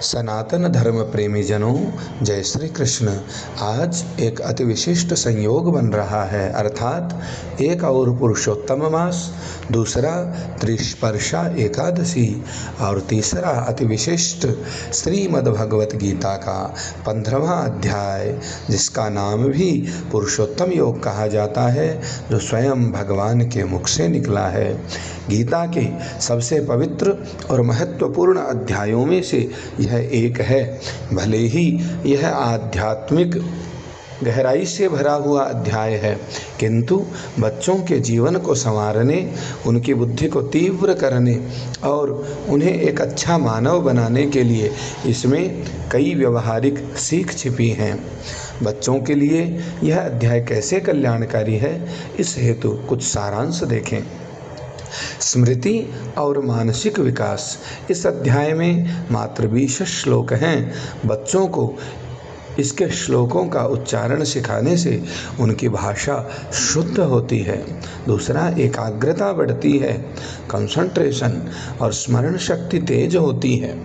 सनातन धर्म प्रेमी जनों, जय श्री कृष्ण। आज एक अति विशिष्ट संयोग बन रहा है, अर्थात एक और पुरुषोत्तम मास, दूसरा त्रिस्पर्शा एकादशी और तीसरा अति विशिष्ट श्रीमद् भगवत गीता का 15वां अध्याय, जिसका नाम भी पुरुषोत्तम योग कहा जाता है, जो स्वयं भगवान के मुख से निकला है। गीता के सबसे पवित्र और महत्वपूर्ण अध्यायों में से यह एक है। भले ही यह आध्यात्मिक गहराई से भरा हुआ अध्याय है, किंतु बच्चों के जीवन को संवारने, उनकी बुद्धि को तीव्र करने और उन्हें एक अच्छा मानव बनाने के लिए इसमें कई व्यवहारिक सीख छिपी हैं। बच्चों के लिए यह अध्याय कैसे कल्याणकारी है, इस हेतु कुछ सारांश देखें। स्मृति और मानसिक विकास। इस अध्याय में मात्र 20 श्लोक हैं। बच्चों को इसके श्लोकों का उच्चारण सिखाने से उनकी भाषा शुद्ध होती है। दूसरा, एकाग्रता बढ़ती है, कंसंट्रेशन और स्मरण शक्ति तेज होती है।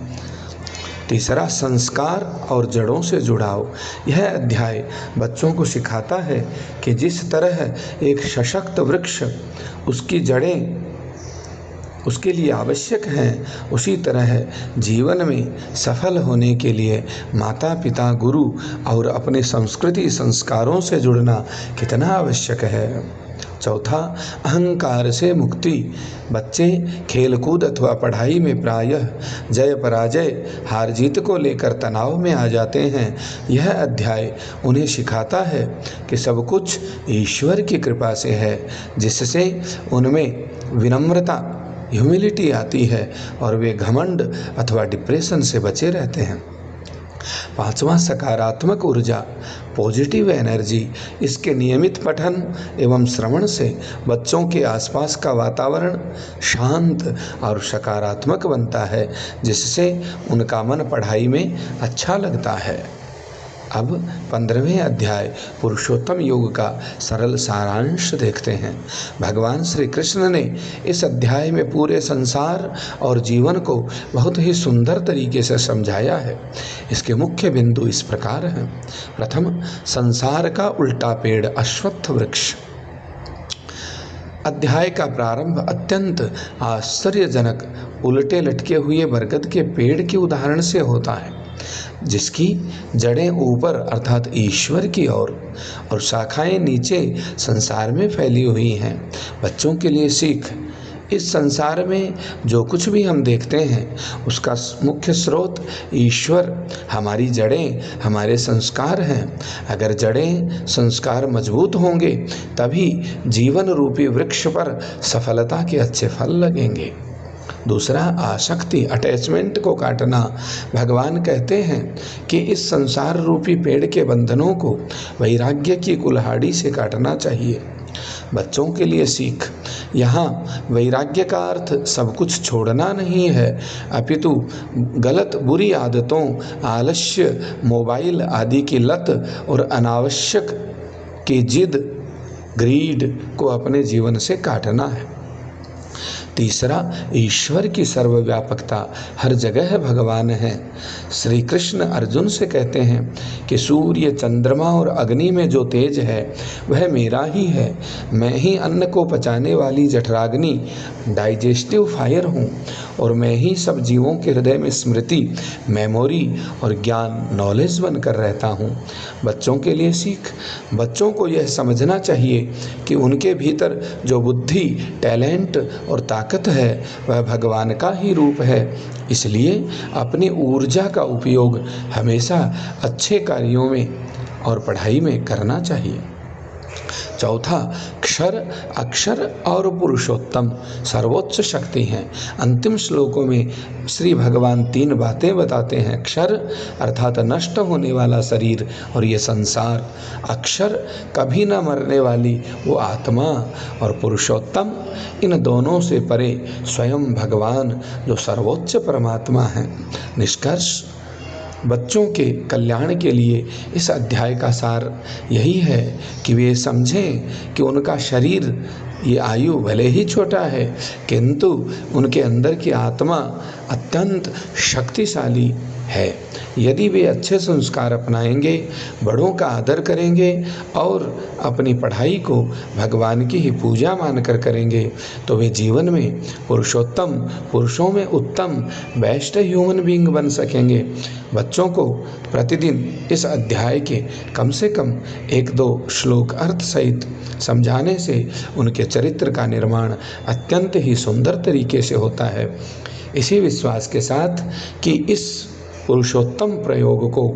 तीसरा, संस्कार और जड़ों से जुड़ाव। यह अध्याय बच्चों को सिखाता है कि जिस तरह एक सशक्त वृक्ष उसकी जड़ें उसके लिए आवश्यक हैं, उसी तरह जीवन में सफल होने के लिए माता पिता, गुरु और अपने संस्कृति संस्कारों से जुड़ना कितना आवश्यक है। चौथा, अहंकार से मुक्ति। बच्चे खेलकूद अथवा पढ़ाई में प्रायः जय पराजय, हार जीत को लेकर तनाव में आ जाते हैं। यह अध्याय उन्हें सिखाता है कि सब कुछ ईश्वर की कृपा से है, जिससे उनमें विनम्रता, ह्यूमिलिटी आती है और वे घमंड अथवा डिप्रेशन से बचे रहते हैं। पांचवा, सकारात्मक ऊर्जा, पॉजिटिव एनर्जी। इसके नियमित पठन एवं श्रवण से बच्चों के आसपास का वातावरण शांत और सकारात्मक बनता है, जिससे उनका मन पढ़ाई में अच्छा लगता है। अब 15वें अध्याय पुरुषोत्तम योग का सरल सारांश देखते हैं। भगवान श्री कृष्ण ने इस अध्याय में पूरे संसार और जीवन को बहुत ही सुंदर तरीके से समझाया है। इसके मुख्य बिंदु इस प्रकार हैं। प्रथम, संसार का उल्टा पेड़, अश्वत्थ वृक्ष। अध्याय का प्रारंभ अत्यंत आश्चर्यजनक उल्टे लटके हुए बरगद के पेड़ के उदाहरण से होता है, जिसकी जड़ें ऊपर अर्थात ईश्वर की ओर और शाखाएं नीचे संसार में फैली हुई हैं। बच्चों के लिए सीख। इस संसार में जो कुछ भी हम देखते हैं, उसका मुख्य स्रोत ईश्वर, हमारी जड़ें, हमारे संस्कार हैं। अगर जड़ें, संस्कार मजबूत होंगे, तभी जीवन रूपी वृक्ष पर सफलता के अच्छे फल लगेंगे। दूसरा, आसक्ति, अटैचमेंट को काटना। भगवान कहते हैं कि इस संसार रूपी पेड़ के बंधनों को वैराग्य की कुल्हाड़ी से काटना चाहिए। बच्चों के लिए सीख। यहाँ वैराग्य का अर्थ सब कुछ छोड़ना नहीं है, अपितु गलत बुरी आदतों, आलस्य, मोबाइल आदि की लत और अनावश्यक की जिद, ग्रीड को अपने जीवन से काटना है। तीसरा, ईश्वर की सर्वव्यापकता, हर जगह भगवान है। श्री कृष्ण अर्जुन से कहते हैं कि सूर्य, चंद्रमा और अग्नि में जो तेज है वह मेरा ही है। मैं ही अन्न को पचाने वाली जठराग्नि, डाइजेस्टिव फायर हूँ, और मैं ही सब जीवों के हृदय में स्मृति, मेमोरी और ज्ञान, नॉलेज बनकर रहता हूँ। बच्चों के लिए सीख। बच्चों को यह समझना चाहिए कि उनके भीतर जो बुद्धि, टैलेंट और ताकत है वह भगवान का ही रूप है। इसलिए अपनी ऊर्जा का उपयोग हमेशा अच्छे कार्यों में और पढ़ाई में करना चाहिए। चौथा, क्षर, अक्षर और पुरुषोत्तम, सर्वोच्च शक्ति हैं। अंतिम श्लोकों में श्री भगवान 3 बातें बताते हैं। क्षर अर्थात नष्ट होने वाला शरीर और ये संसार, अक्षर कभी न मरने वाली वो आत्मा, और पुरुषोत्तम इन दोनों से परे स्वयं भगवान जो सर्वोच्च परमात्मा है। निष्कर्ष, बच्चों के कल्याण के लिए इस अध्याय का सार यही है कि वे समझें कि उनका शरीर, ये आयु भले ही छोटा है, किंतु उनके अंदर की आत्मा अत्यंत शक्तिशाली है। यदि वे अच्छे संस्कार अपनाएंगे, बड़ों का आदर करेंगे और अपनी पढ़ाई को भगवान की ही पूजा मानकर करेंगे तो वे जीवन में पुरुषोत्तम, पुरुषों में उत्तम, बेस्ट ह्यूमन बीइंग बन सकेंगे। बच्चों को प्रतिदिन इस अध्याय के कम से कम 1-2 श्लोक अर्थ सहित समझाने से उनके चरित्र का निर्माण अत्यंत ही सुंदर तरीके से होता है। इसी विश्वास के साथ कि इस पुरुषोत्तम प्रयोग को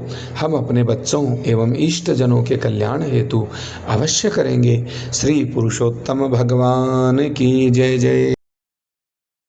हम अपने बच्चों एवं इष्ट जनों के कल्याण हेतु अवश्य करेंगे। श्री पुरुषोत्तम भगवान की जय जय।